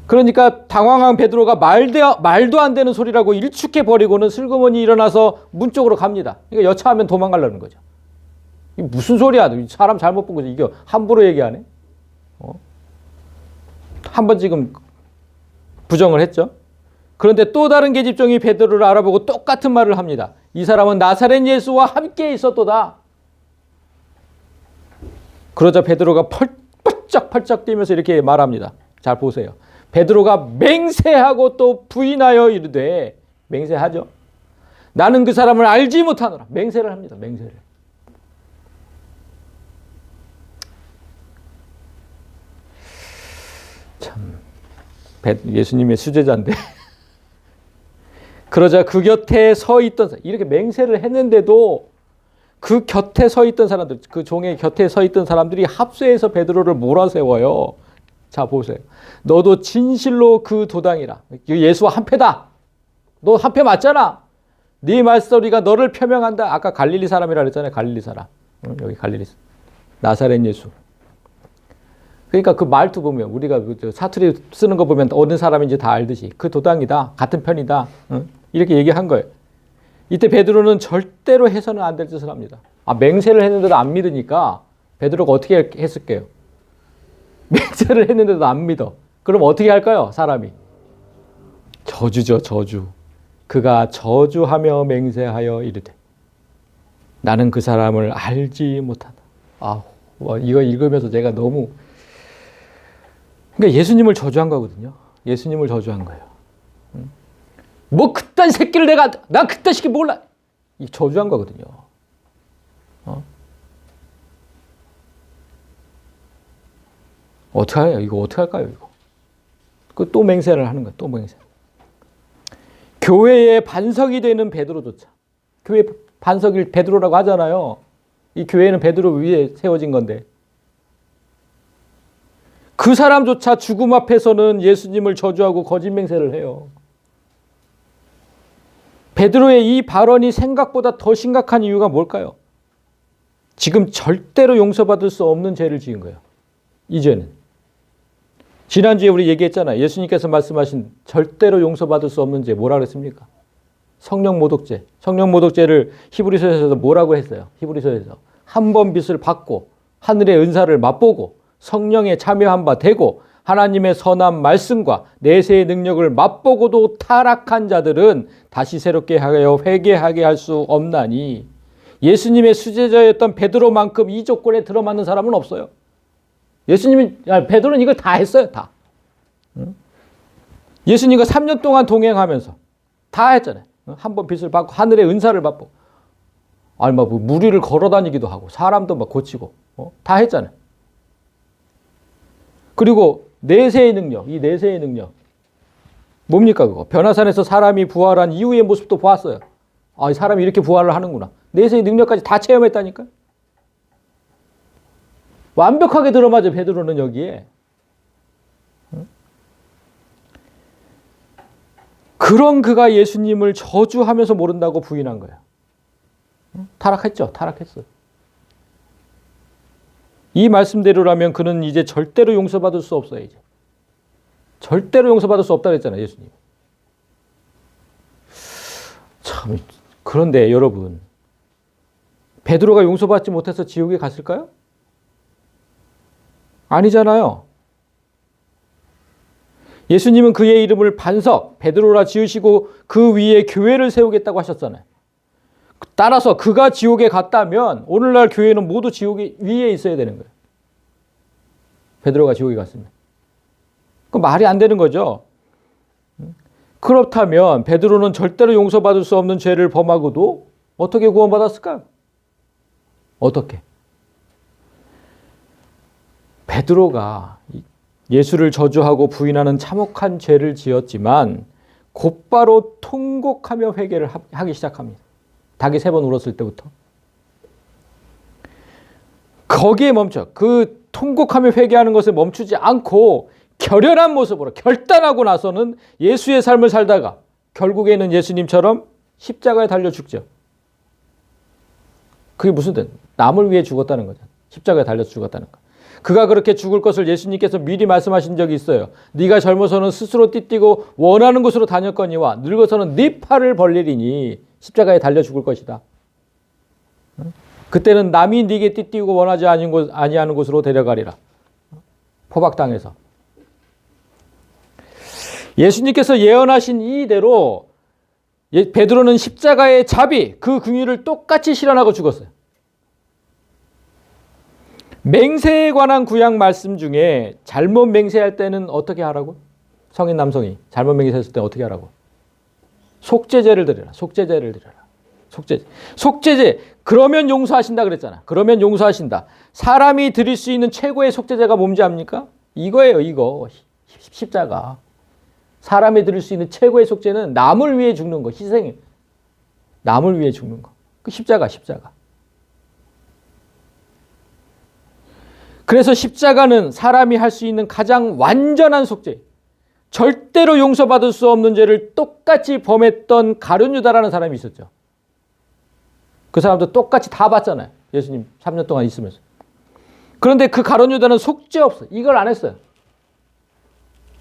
그러니까 당황한 베드로가 말도 안 되는 소리라고 일축해버리고는 슬그머니 일어나서 문 쪽으로 갑니다. 그러니까 여차하면 도망가려는 거죠. 이게 무슨 소리야. 사람 잘못 본 거지. 이게 함부로 얘기하네. 한번 지금 부정을 했죠. 그런데 또 다른 계집종이 베드로를 알아보고 똑같은 말을 합니다. 이 사람은 나사렛 예수와 함께 있었도다. 그러자 베드로가 펄쩍펄쩍 뛰면서 이렇게 말합니다. 잘 보세요. 베드로가 맹세하고 또 부인하여 이르되, 맹세하죠. 나는 그 사람을 알지 못하노라. 맹세를 합니다. 맹세를. 참 예수님의 수제자인데. 그러자 그 곁에 서 있던 사람, 이렇게 맹세를 했는데도 그 곁에 서 있던 사람들, 그 종의 곁에 서 있던 사람들이 합세해서 베드로를 몰아세워요. 자 보세요. 너도 진실로 그 도당이라. 예수와 한패다. 너 한패 맞잖아. 네 말소리가 너를 표명한다. 아까 갈릴리 사람이라 그랬잖아요. 갈릴리 사람. 여기 갈릴리 나사렛 예수. 그러니까 그 말투 보면 우리가 사투리 쓰는 거 보면 어느 사람인지 다 알듯이 그 도당이다. 같은 편이다. 이렇게 얘기한 거예요. 이때 베드로는 절대로 해서는 안 될 짓을 합니다. 맹세를 했는데도 안 믿으니까 베드로가 어떻게 했을게요? 맹세를 했는데도 안 믿어. 그럼 어떻게 할까요? 사람이. 저주죠. 저주. 그가 저주하며 맹세하여 이르되 나는 그 사람을 알지 못한다. 이거 읽으면서 제가 너무, 그러니까 예수님을 저주한 거거든요. 예수님을 저주한 거예요. 뭐 그딴 새끼를 나 그딴 새끼 몰라. 이 저주한 거거든요. 어떻게 해요? 이거 어떻게 할까요? 이거. 그 또 맹세를 하는 거예요. 또 맹세. 교회의 반석이 되는 베드로조차. 교회 반석을 베드로라고 하잖아요. 이 교회는 베드로 위에 세워진 건데. 그 사람조차 죽음 앞에서는 예수님을 저주하고 거짓 맹세를 해요. 베드로의 이 발언이 생각보다 더 심각한 이유가 뭘까요? 지금 절대로 용서받을 수 없는 죄를 지은 거예요. 이 죄는. 지난주에 우리 얘기했잖아요. 예수님께서 말씀하신 절대로 용서받을 수 없는 죄 뭐라 그랬습니까? 성령 모독죄. 성령 모독죄를 히브리서에서 뭐라고 했어요? 히브리서에서 한 번 빚을 받고 하늘의 은사를 맛보고 성령에 참여한 바 되고 하나님의 선한 말씀과 내세의 능력을 맛보고도 타락한 자들은 다시 새롭게 하여 회개하게 할 수 없나니 예수님의 수제자였던 베드로만큼 이 조건에 들어맞는 사람은 없어요. 베드로는 이걸 다 했어요. 다. 예수님과 3년 동안 동행하면서 다 했잖아요. 한 번 빚을 받고 하늘의 은사를 받고 막 무리를 걸어 다니기도 하고 사람도 막 고치고 다 했잖아요. 그리고 내세의 능력, 이 내세의 능력 뭡니까 그거? 변화산에서 사람이 부활한 이후의 모습도 보았어요. 이 사람이 이렇게 부활을 하는구나. 내세의 능력까지 다 체험했다니까요. 완벽하게 들어맞아 베드로는 여기에. 그런 그가 예수님을 저주하면서 모른다고 부인한 거예요. 타락했죠. 타락했어요. 이 말씀대로라면 그는 이제 절대로 용서받을 수 없어요. 이제. 절대로 용서받을 수 없다고 했잖아요. 예수님. 참 그런데 여러분 베드로가 용서받지 못해서 지옥에 갔을까요? 아니잖아요. 예수님은 그의 이름을 반석, 베드로라 지으시고 그 위에 교회를 세우겠다고 하셨잖아요. 따라서 그가 지옥에 갔다면 오늘날 교회는 모두 지옥 위에 있어야 되는 거예요. 베드로가 지옥에 갔으면. 그 말이 안 되는 거죠. 그렇다면 베드로는 절대로 용서받을 수 없는 죄를 범하고도 어떻게 구원받았을까요? 어떻게? 베드로가 예수를 저주하고 부인하는 참혹한 죄를 지었지만 곧바로 통곡하며 회개를 하기 시작합니다. 닭이 3번 울었을 때부터. 거기에 멈춰. 그 통곡하며 회개하는 것에 멈추지 않고 결연한 모습으로 결단하고 나서는 예수의 삶을 살다가 결국에는 예수님처럼 십자가에 달려 죽죠. 그게 무슨 뜻? 남을 위해 죽었다는 거죠. 십자가에 달려서 죽었다는 거. 그가 그렇게 죽을 것을 예수님께서 미리 말씀하신 적이 있어요. 네가 젊어서는 스스로 띠띠고 원하는 곳으로 다녔거니와 늙어서는 네 팔을 벌리리니 십자가에 달려 죽을 것이다. 그때는 남이 네게 띠띠고 원하지 아니하는 곳으로 데려가리라. 포박당해서. 예수님께서 예언하신 이대로 베드로는 십자가의 자비, 그 긍휼을 똑같이 실현하고 죽었어요. 맹세에 관한 구약 말씀 중에 잘못 맹세할 때는 어떻게 하라고? 성인 남성이 잘못 맹세했을 때 어떻게 하라고? 속죄제를 드려라. 속죄제를 드려라. 속죄제. 그러면 용서하신다 그랬잖아. 그러면 용서하신다. 사람이 드릴 수 있는 최고의 속죄제가 뭔지 압니까? 이거예요. 이거. 십자가. 사람이 드릴 수 있는 최고의 속죄는 남을 위해 죽는 거. 희생이에요. 남을 위해 죽는 거. 그 십자가. 그래서 십자가는 사람이 할 수 있는 가장 완전한 속죄. 절대로 용서받을 수 없는 죄를 똑같이 범했던 가룟 유다라는 사람이 있었죠. 그 사람도 똑같이 다 봤잖아요. 예수님 3년 동안 있으면서. 그런데 그 가룟 유다는 속죄 없어. 이걸 안 했어요.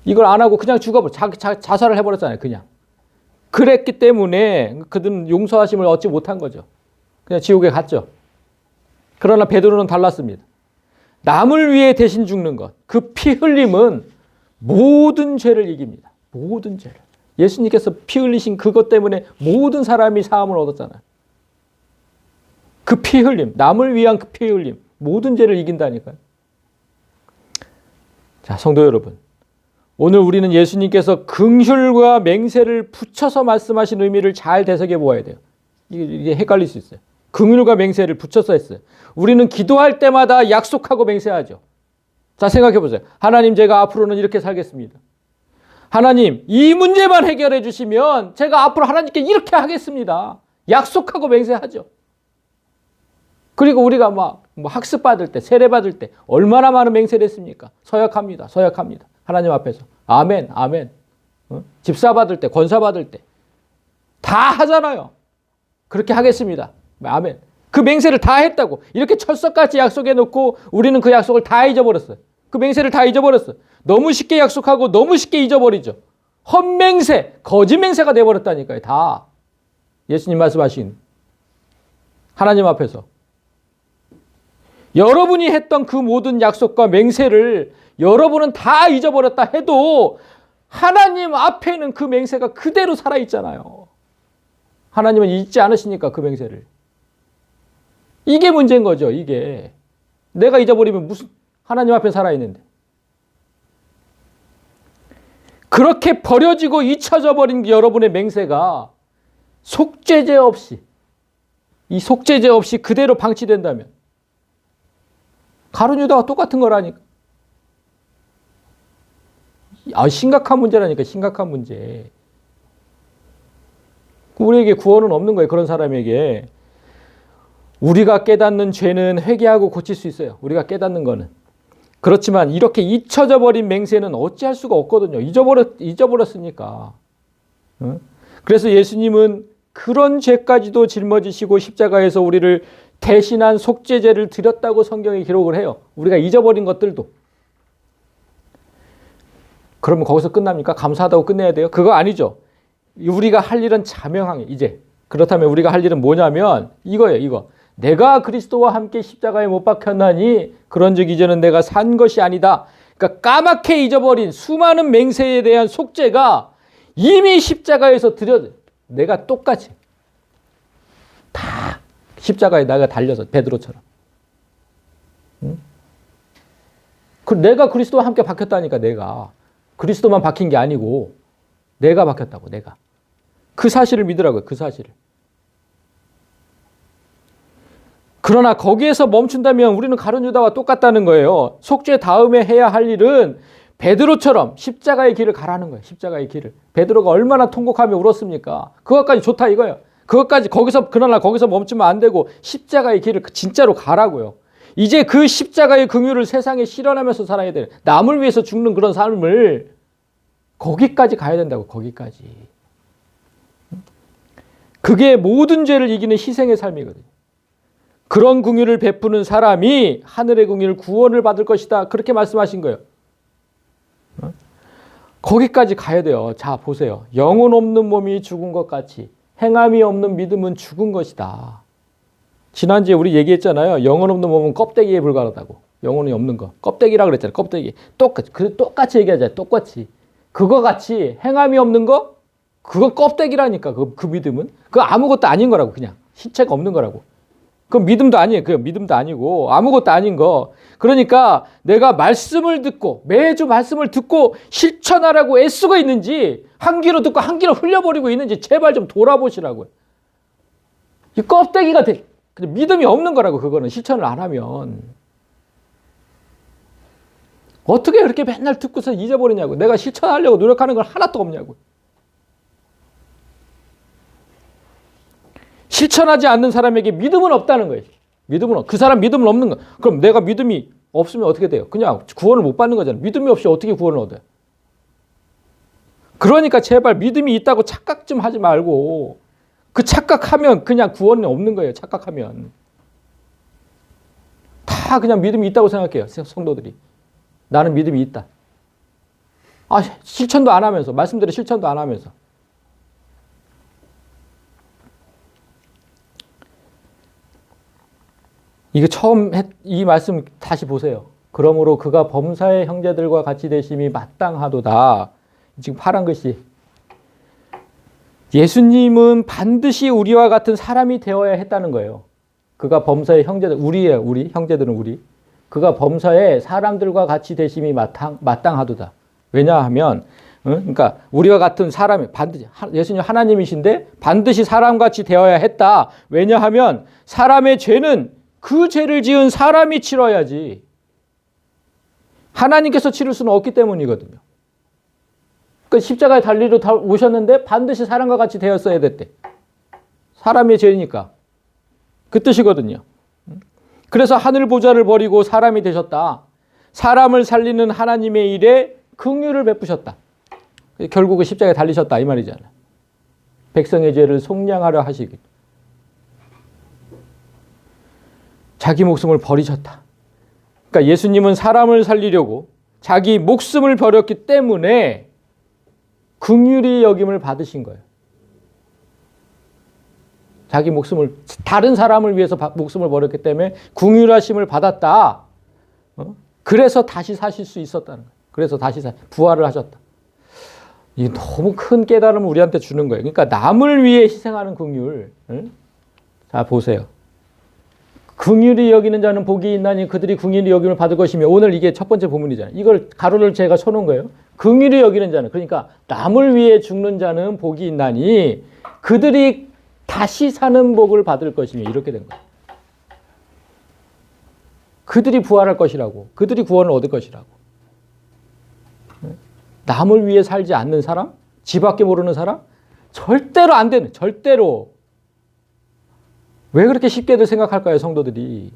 이걸 안 하고 그냥 죽어버려. 자살을 해버렸잖아요. 그냥. 그랬기 때문에 그들은 용서하심을 얻지 못한 거죠. 그냥 지옥에 갔죠. 그러나 베드로는 달랐습니다. 남을 위해 대신 죽는 것. 그 피 흘림은 모든 죄를 이깁니다. 모든 죄를. 예수님께서 피 흘리신 그것 때문에 모든 사람이 사함을 얻었잖아요. 그 피 흘림, 남을 위한 그 피 흘림, 모든 죄를 이긴다니까요. 자, 성도 여러분. 오늘 우리는 예수님께서 긍휼과 맹세를 붙여서 말씀하신 의미를 잘 되새겨 보아야 돼요. 이게 헷갈릴 수 있어요. 긍휼과 맹세를 붙여서 했어요. 우리는 기도할 때마다 약속하고 맹세하죠. 자, 생각해 보세요. 하나님, 제가 앞으로는 이렇게 살겠습니다. 하나님, 이 문제만 해결해 주시면 제가 앞으로 하나님께 이렇게 하겠습니다. 약속하고 맹세하죠. 그리고 우리가 뭐 학습 받을 때, 세례 받을 때 얼마나 많은 맹세를 했습니까? 서약합니다. 서약합니다. 하나님 앞에서. 아멘, 아멘. 집사 받을 때, 권사 받을 때 다 하잖아요. 그렇게 하겠습니다. 아멘. 그 맹세를 다 했다고. 이렇게 철석같이 약속해 놓고 우리는 그 약속을 다 잊어버렸어요. 그 맹세를 다 잊어버렸어요. 너무 쉽게 약속하고 너무 쉽게 잊어버리죠. 헛맹세, 거짓맹세가 돼버렸다니까요. 다. 예수님 말씀하신 하나님 앞에서. 여러분이 했던 그 모든 약속과 맹세를 여러분은 다 잊어버렸다 해도 하나님 앞에는 그 맹세가 그대로 살아있잖아요. 하나님은 잊지 않으시니까 그 맹세를. 이게 문제인 거죠. 이게. 내가 잊어버리면 무슨 하나님 앞에 살아있는데. 그렇게 버려지고 잊혀져 버린 여러분의 맹세가 속죄제 없이, 이 속죄제 없이 그대로 방치된다면 가룟 유다와 똑같은 거라니까. 심각한 문제라니까. 심각한 문제. 우리에게 구원은 없는 거예요. 그런 사람에게. 우리가 깨닫는 죄는 회개하고 고칠 수 있어요. 우리가 깨닫는 거는. 그렇지만 이렇게 잊혀져 버린 맹세는 어찌할 수가 없거든요. 잊어버렸으니까. 그래서 예수님은 그런 죄까지도 짊어지시고 십자가에서 우리를 대신한 속죄제를 드렸다고 성경에 기록을 해요. 우리가 잊어버린 것들도. 그러면 거기서 끝납니까? 감사하다고 끝내야 돼요? 그거 아니죠. 우리가 할 일은 자명하게 이제. 그렇다면 우리가 할 일은 뭐냐면 이거예요. 이거. 내가 그리스도와 함께 십자가에 못 박혔나니 그런즉 이제는 내가 산 것이 아니다. 그러니까 까맣게 잊어버린 수많은 맹세에 대한 속죄가 이미 십자가에서 드려져. 내가 똑같이 다 십자가에 내가 달려서 베드로처럼. 응? 내가 그리스도와 함께 박혔다니까. 내가 그리스도만 박힌 게 아니고 내가 박혔다고. 내가 그 사실을 믿으라고요. 그 사실을. 그러나 거기에서 멈춘다면 우리는 가룟 유다와 똑같다는 거예요. 속죄 다음에 해야 할 일은 베드로처럼 십자가의 길을 가라는 거예요. 십자가의 길을. 베드로가 얼마나 통곡하며 울었습니까? 그것까지 좋다 이거예요. 그것까지 그러나 거기서 멈추면 안 되고 십자가의 길을 진짜로 가라고요. 이제 그 십자가의 긍휼을 세상에 실현하면서 살아야 돼요. 남을 위해서 죽는 그런 삶을 거기까지 가야 된다고. 거기까지. 그게 모든 죄를 이기는 희생의 삶이거든요. 그런 긍휼을 베푸는 사람이 하늘의 긍휼 구원을 받을 것이다. 그렇게 말씀하신 거예요. 거기까지 가야 돼요. 자, 보세요. 영혼 없는 몸이 죽은 것 같이 행함이 없는 믿음은 죽은 것이다. 지난주에 우리 얘기했잖아요. 영혼 없는 몸은 껍데기에 불과하다고. 영혼이 없는 거. 껍데기라고 그랬잖아요. 껍데기. 똑같이 얘기하잖아요. 똑같이. 그거 같이 행함이 없는 거? 그거 껍데기라니까. 그 믿음은. 그거 아무것도 아닌 거라고. 그냥. 실체가 없는 거라고. 그건 믿음도 아니에요. 그건 믿음도 아니고 아무것도 아닌 거. 그러니까 내가 말씀을 듣고 매주 말씀을 듣고 실천하라고 애쓰고 있는지 한 귀로 듣고 한 귀로 흘려버리고 있는지 제발 좀 돌아보시라고요. 이 껍데기가 믿음이 없는 거라고. 그거는 실천을 안 하면. 어떻게 그렇게 맨날 듣고서 잊어버리냐고. 내가 실천하려고 노력하는 건 하나도 없냐고. 실천하지 않는 사람에게 믿음은 없다는 거예요. 그 사람 믿음은 없는 거. 그럼 내가 믿음이 없으면 어떻게 돼요? 그냥 구원을 못 받는 거잖아요. 믿음이 없이 어떻게 구원을 얻어요? 그러니까 제발 믿음이 있다고 착각 좀 하지 말고 그 착각하면 그냥 구원이 없는 거예요. 착각하면. 다 그냥 믿음이 있다고 생각해요. 성도들이. 나는 믿음이 있다. 실천도 안 하면서 말씀대로 실천도 안 하면서. 이거 이 말씀 다시 보세요. 그러므로 그가 범사의 형제들과 같이 되심이 마땅하도다. 지금 파란 글씨. 예수님은 반드시 우리와 같은 사람이 되어야 했다는 거예요. 그가 범사의 형제들, 우리예요. 우리 형제들은 우리. 그가 범사의 사람들과 같이 되심이 마땅하도다. 왜냐하면 그러니까 우리와 같은 사람이 반드시 예수님 하나님이신데 반드시 사람같이 되어야 했다. 왜냐하면 사람의 죄는 그 죄를 지은 사람이 치러야지 하나님께서 치를 수는 없기 때문이거든요. 그러니까 십자가에 달리러 오셨는데 반드시 사람과 같이 되었어야 됐대. 사람의 죄니까. 그 뜻이거든요. 그래서 하늘 보좌를 버리고 사람이 되셨다. 사람을 살리는 하나님의 일에 긍휼을 베푸셨다. 결국은 십자가에 달리셨다 이 말이잖아요. 백성의 죄를 속량하려 하시기. 자기 목숨을 버리셨다. 그러니까 예수님은 사람을 살리려고 자기 목숨을 버렸기 때문에 긍휼히 여김을 받으신 거예요. 자기 목숨을 다른 사람을 위해서 목숨을 버렸기 때문에 긍휼하심을 받았다. 그래서 다시 사실 수 있었다는 거예요. 그래서 다시 부활을 하셨다. 이 너무 큰 깨달음을 우리한테 주는 거예요. 그러니까 남을 위해 희생하는 긍휼. 자 보세요. 긍휼히 여기는 자는 복이 있나니 그들이 긍휼히 여김을 받을 것이며 오늘 이게 첫 번째 본문이잖아요. 이걸 가로를 제가 쳐놓은 거예요. 긍휼히 여기는 자는 그러니까 남을 위해 죽는 자는 복이 있나니 그들이 다시 사는 복을 받을 것이며 이렇게 된 거예요. 그들이 부활할 것이라고. 그들이 구원을 얻을 것이라고. 남을 위해 살지 않는 사람? 지밖에 모르는 사람? 절대로 안 되는. 절대로. 왜 그렇게 쉽게들 생각할까요, 성도들이?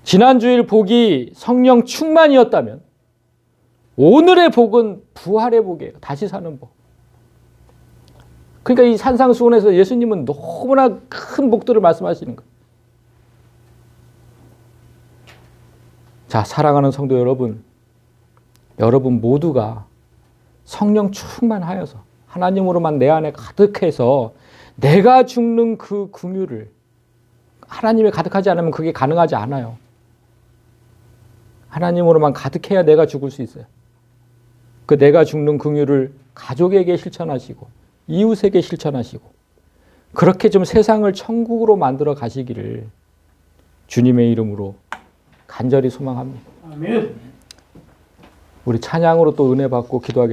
지난주일 복이 성령 충만이었다면 오늘의 복은 부활의 복이에요. 다시 사는 복. 그러니까 이 산상수훈에서 예수님은 너무나 큰 복들을 말씀하시는 거예요. 자, 사랑하는 성도 여러분, 여러분 모두가 성령 충만하여서 하나님으로만 내 안에 가득해서 내가 죽는 그 긍휼을 하나님이 가득하지 않으면 그게 가능하지 않아요. 하나님으로만 가득해야 내가 죽을 수 있어요. 그 내가 죽는 긍휼을 가족에게 실천하시고 이웃에게 실천하시고 그렇게 좀 세상을 천국으로 만들어 가시기를 주님의 이름으로 간절히 소망합니다. 아멘. 우리 찬양으로 또 은혜 받고 기도하겠습니다.